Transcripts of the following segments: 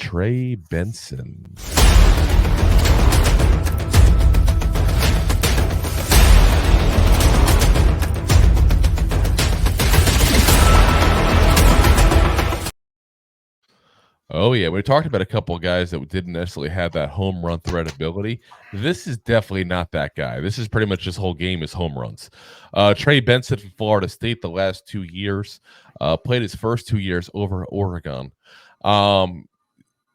Trey Benson. Oh, yeah. We talked about a couple of guys that didn't necessarily have that home run threat ability. This is definitely not that guy. This is pretty much his whole game is home runs. Trey Benson from Florida State the last 2 years. Played his first 2 years over Oregon.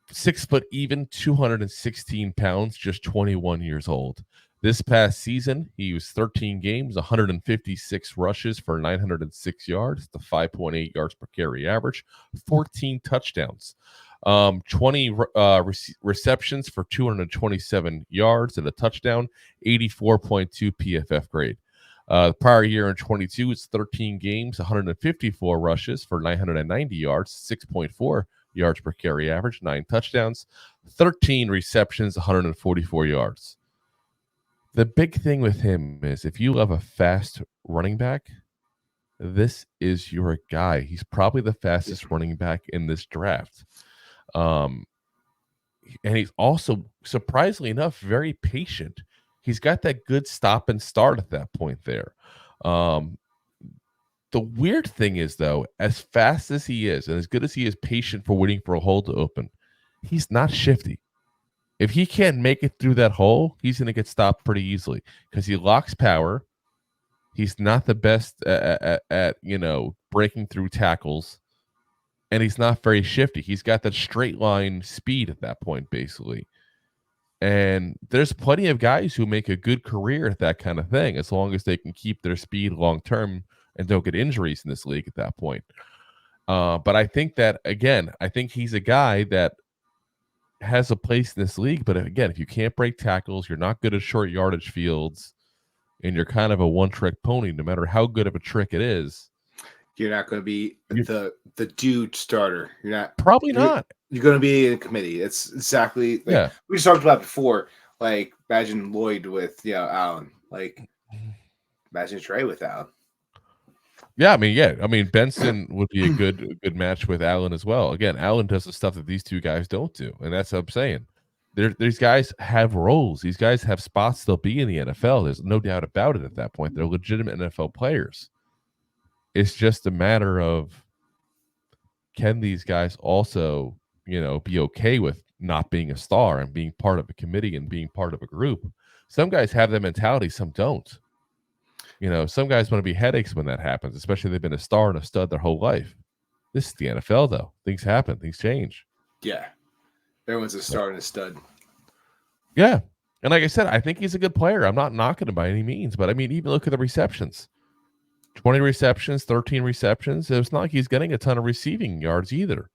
6 foot even, 216 pounds, just 21 years old. This past season, he was 13 games, 156 rushes for 906 yards, the 5.8 yards per carry average, 14 touchdowns, 20 receptions for 227 yards and a touchdown, 84.2 PFF grade. The prior year in 22, it's 13 games, 154 rushes for 990 yards, 6.4 yards per carry average, 9 touchdowns, 13 receptions, 144 yards. The big thing with him is if you love a fast running back, this is your guy. He's probably the fastest running back in this draft. And he's also, surprisingly enough, very patient. He's got that good stop and start at that point there. The weird thing is, though, as fast as he is and as good as he is patient for waiting for a hole to open, he's not shifty. If he can't make it through that hole, he's going to get stopped pretty easily because he locks power. He's not the best at breaking through tackles, and he's not very shifty. He's got that straight line speed at that point, basically. And there's plenty of guys who make a good career at that kind of thing as long as they can keep their speed long term and don't get injuries in this league at that point. But I think that, again, I think he's a guy that has a place in this league. But again, if you can't break tackles, you're not good at short yardage fields, and you're kind of a one-trick pony, no matter how good of a trick it is, you're not going to be the dude starter. You're not. You're going to be in a committee. It's exactly like we talked about before. Like, imagine Lloyd with Allen. Like, imagine Trey with Allen. Yeah, I mean, Benson would be a good match with Allen as well. Again, Allen does the stuff that these two guys don't do, and that's what I'm saying. These guys have roles. These guys have spots they'll be in the NFL. There's no doubt about it at that point. They're legitimate NFL players. It's just a matter of, can these guys also, be okay with not being a star and being part of a committee and being part of a group? Some guys have that mentality, some don't. Some guys want to be headaches when that happens, especially if they've been a star and a stud their whole life. This is the NFL, though. Things happen. Things change. Yeah. Everyone's a star and a stud. Yeah. And like I said, I think he's a good player. I'm not knocking him by any means. But, I mean, even look at the receptions. 20 receptions, 13 receptions. It's not like he's getting a ton of receiving yards either.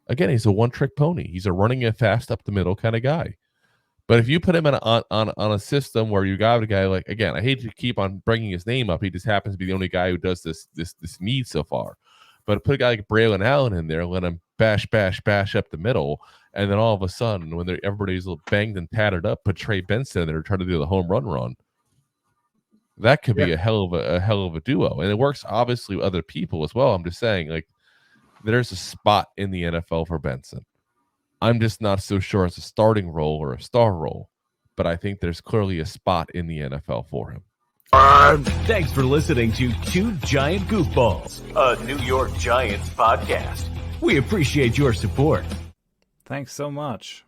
Again, he's a one-trick pony. He's a running it fast up the middle kind of guy. But if you put him on a system where you got a guy like, again, I hate to keep on bringing his name up. He just happens to be the only guy who does this need so far. But put a guy like Braylon Allen in there, let him bash up the middle, and then all of a sudden, when everybody's a little banged and tattered up, put Trey Benson in there trying to do the home run. That could be a hell of a duo, and it works obviously with other people as well. I'm just saying, like, there's a spot in the NFL for Benson. I'm just not so sure it's a starting role or a star role, but I think there's clearly a spot in the NFL for him. Thanks for listening to Two Giant Goofballs, a New York Giants podcast. We appreciate your support. Thanks so much.